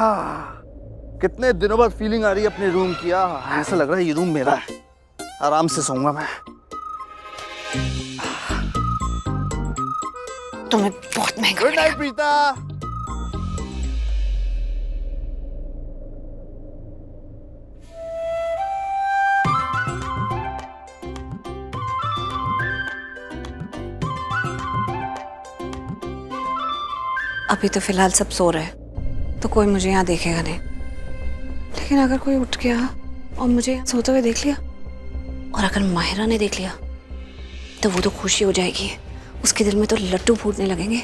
हाँ, कितने दिनों बाद फीलिंग आ रही है अपने रूम की। ऐसा लग रहा है ये रूम मेरा है, आराम से सोऊंगा मैं। तुम्हें बहुत महंगा। Good night Preeta. अभी तो फिलहाल सब सो रहे हैं तो कोई मुझे यहाँ देखेगा नहीं, लेकिन अगर कोई उठ गया और मुझे यहाँ सोते हुए देख लिया और अगर माहिरा ने देख लिया तो वो तो खुशी हो जाएगी, उसके दिल में तो लड्डू फूटने लगेंगे।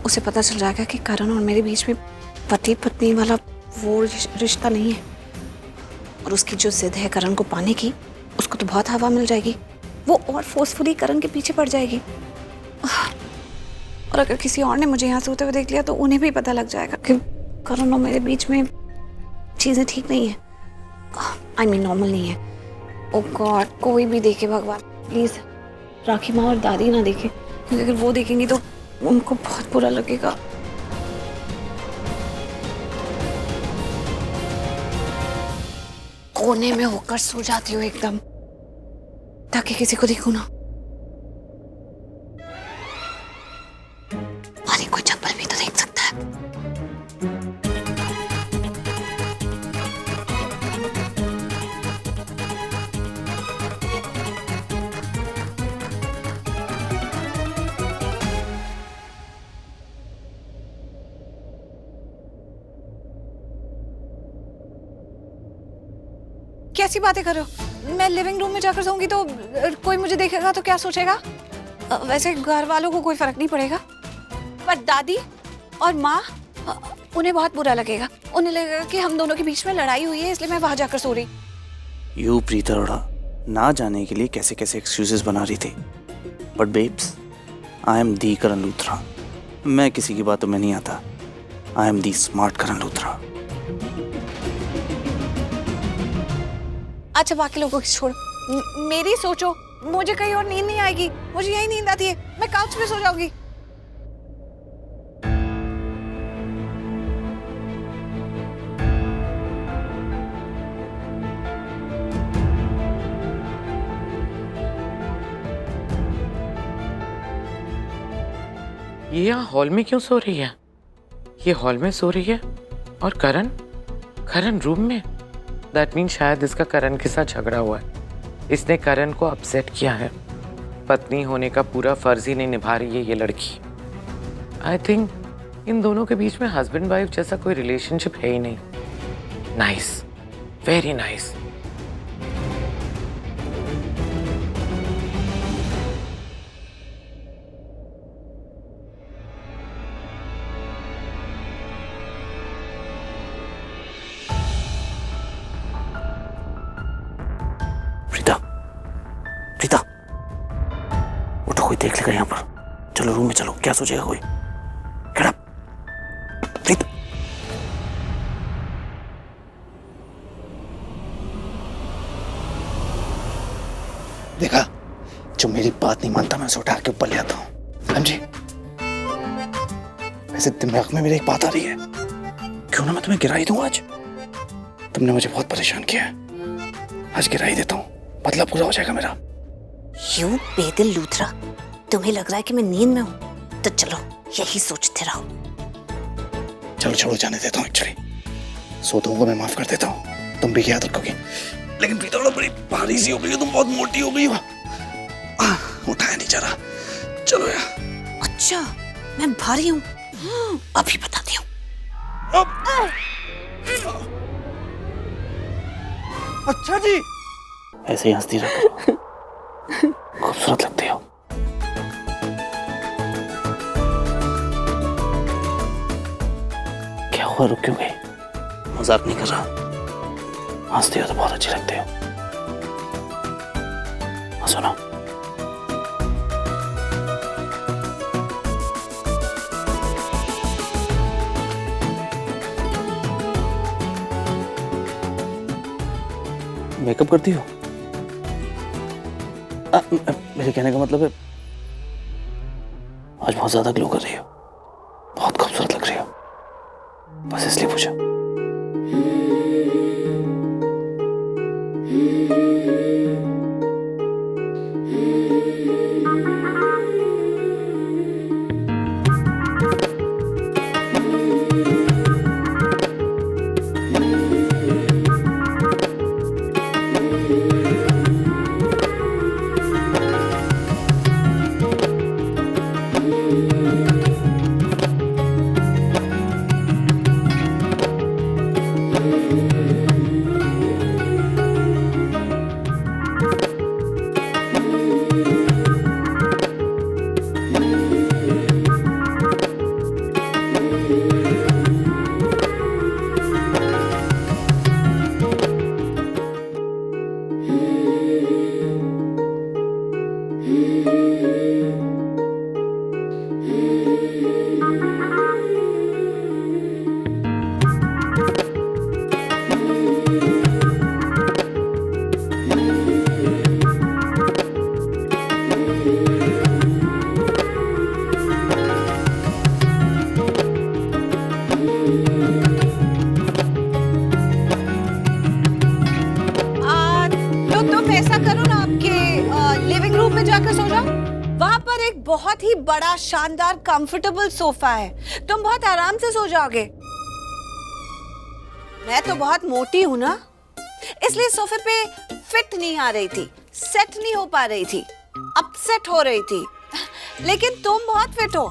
उसे पता चल जाएगा कि करण और मेरे बीच में पति पत्नी वाला वो रिश्ता नहीं है, और उसकी जो जिद है करण को पाने की, उसको तो बहुत हवा मिल जाएगी, वो और फोर्सफुली करण के पीछे पड़ जाएगी। और अगर किसी और ने मुझे यहाँ सोते हुए देख लिया तो उन्हें भी पता लग जाएगा कि करण और मेरे बीच में चीजें ठीक नहीं है, आई मीन नॉर्मल नहीं है। ओ गॉड, कोई भी देखे भगवान प्लीज, राखी माँ और दादी ना देखे, क्योंकि अगर वो देखेंगी तो उनको बहुत बुरा लगेगा। कोने में होकर सो जाती हूँ एकदम, ताकि किसी को देखूं ना। अरे कोई चप्पल भी तो देख सकता है। कैसी बातें कर रहे हो? मैं लिविंग रूम में जाकर सोऊंगी तो कोई मुझे देखेगा तो क्या सोचेगा? वैसे घर वालों को कोई फर्क नहीं पड़ेगा, पर दादी और माँ उन्हें बहुत बुरा लगेगा। उन्हें लगेगा कि हम दोनों के बीच में लड़ाई हुई है, इसलिए मैं वहां जाकर सो रही। यू प्रीता अरोड़ा ना जाने के लिए कैसे कैसे एक्सक्यूजेस बना रही थी, but babes I am the Karan Luthra. मैं किसी की बातों में नहीं आता, I am the smart Karan Luthra. अच्छा बाकी लोगों की छोड़, मेरी सोचो। मुझे कहीं और नींद नहीं आएगी, मुझे यही नींद आती है, मैं काउच पे सो जाऊंगी। ये यहाँ हॉल में क्यों सो रही है? ये हॉल में सो रही है और करण रूम में। दैट मीन शायद इसका करण के साथ झगड़ा हुआ है, इसने करण को अपसेट किया है। पत्नी होने का पूरा फर्ज ही नहीं निभा रही है ये लड़की। आई थिंक इन दोनों के बीच में हस्बैंड वाइफ जैसा कोई रिलेशनशिप है ही नहीं। Nice, very nice. प्रीता उठो, कोई देख लेगा यहाँ पर। चलो रूम में चलो, क्या सोचेगा कोई? Get up. प्रीता देखा, जो मेरी बात नहीं मानता मैं उसे उठा के ऊपर ले आता हूँ, समझे? वैसे दिमाग में मेरी एक बात आ रही है, क्यों ना मैं तुम्हें गिरा ही दूं आज। तुमने मुझे बहुत परेशान किया है, आज गिरा ही देता हूँ, बदला पूरा हो जाएगा मेरा। यू बेदिल लूथरा, तुम्हें लग रहा है कि मैं नींद में हूँ? तो चलो यही सोचते रहो। चलो छोड़ो, जाने देता हूँ। एक्चुअली सोतों को मैं माफ कर देता हूँ, तुम भी याद रखोगे। लेकिन प्रीता बड़ी भारी सी हो गई हो, तुम बहुत मोटी हो गई हो, उठाया नहीं जा रहा। चलो यार। अच्छा मैं भारी हूँ, अभी बताती हूँ। अच्छा जी, ऐसे ही हंसती रहो, खूबसूरत लगते हो। क्या हुआ, रुक क्यों गई? मजाक नहीं कर रहा, हंसते हो तो बहुत अच्छे लगते हो। हंसो ना। मेकअप करती हो? मेरे कहने का मतलब है आज बहुत ज्यादा ग्लो कर रही हो, बहुत खूबसूरत लग रही हो। बस इसलिए पूछा। तो तुम ऐसा करो ना, आपके लिविंग रूम में जाकर सो जाओ। वहां पर एक बहुत ही बड़ा शानदार कंफर्टेबल सोफा है, तुम बहुत आराम से सो जाओगे। मैं तो बहुत मोटी हूं ना, इसलिए सोफे पे फिट नहीं आ रही थी, सेट नहीं हो पा रही थी, अपसेट हो रही थी। लेकिन तुम बहुत फिट हो,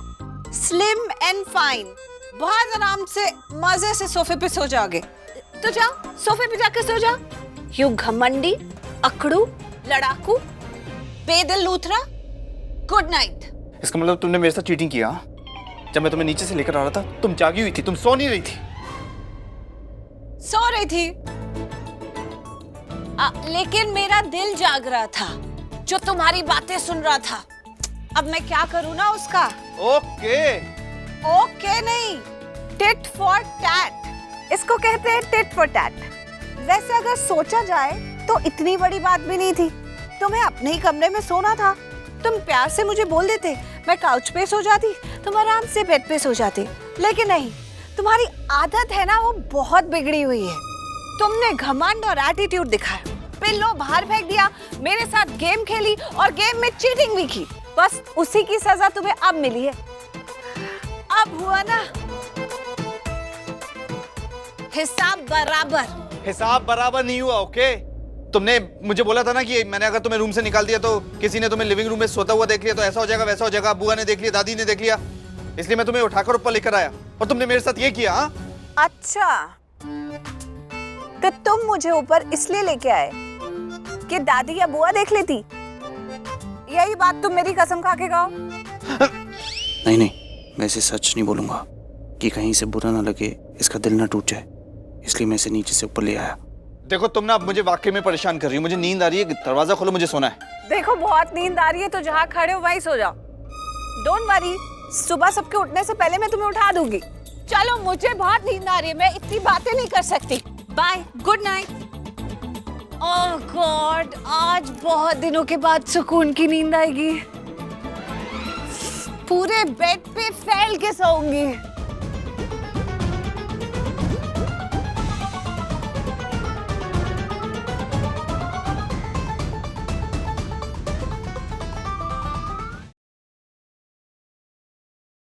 स्लिम एंड फाइन, बहुत आराम से मजे से सोफे पे सो जाओगे। तो जाओ सोफे पे जाकर सो जाओ। यू घमंडी, अकड़ू, लड़ाकू, बेदिल लूथरा, गुड नाइट। इसका मतलब तुमने मेरे साथ चीटिंग किया? जब मैं तुम्हें नीचे से लेकर आ रहा था तुम जागी हुई थी, तुम सो नहीं रही थी। सो रही थी लेकिन मेरा दिल जाग रहा था, जो तुम्हारी बातें सुन रहा था। अब मैं क्या करूं ना उसका। ओके नहीं, टिट फॉर टैट, इसको कहते हैं टिट फॉर टैट। वैसे अगर सोचा जाए तो इतनी बड़ी बात भी नहीं थी, तुम्हें अपने ही कमरे में सोना था, तुम प्यार से मुझे बोल देते, मैं काउच पे सो जाती, तुम आराम से बेड पे सो जाते। लेकिन नहीं, तुम्हारी आदत है ना वो बहुत बिगड़ी हुई है। तुमने घमंड और एटीट्यूड दिखाया, पिल्लो बाहर फेंक दिया, मेरे साथ गेम खेली और गेम में चीटिंग भी की। बस उसी की सजा तुम्हें अब मिली है। अब हुआ ना हिसाब बराबर। हिसाब बराबर नहीं हुआ। ओके, तुमने मुझे बोला था ना कि मैंने अगर तुम्हें रूम से निकाल दिया तो किसी ने तुम्हें लिविंग रूम में सोता हुआ देख लिया तो ऐसा हो जाएगा वैसा हो जाएगा। बुआ ने देख लिया, दादी ने देख लिया, इसलिए मैं तुम्हें उठाकर ऊपर लेकर आया और तुमने मेरे साथ ये किया। हाँ? अच्छा, तो तुम मुझे ऊपर इसलिए लेके आए कि दादी या बुआ देख लेती? यही बात तुम मेरी कसम खा के कहो। नहीं नहीं, मैं इसे सच नहीं बोलूंगा कि कहीं से बुरा ना लगे, इसका दिल ना टूट जाए, इसलिए मैं इसे नीचे से ऊपर ले आया। देखो तुम ना अब मुझे वाकई में परेशान कर रही हो, मुझे नींद आ रही है, दरवाजा खोलो, मुझे सोना है। देखो बहुत नींद आ रही है तो जहाँ खड़े हो वहीं सो जाओ। डोंट वरी, सुबह सबके उठने से पहले मैं तुम्हें उठा दूंगी। चलो, मुझे बहुत नींद आ रही है, मैं इतनी बातें नहीं कर सकती। Bye, good night. Oh god, आज बहुत दिनों के बाद सुकून की नींद आएगी। पूरे बेड पे फैल के सोऊंगी।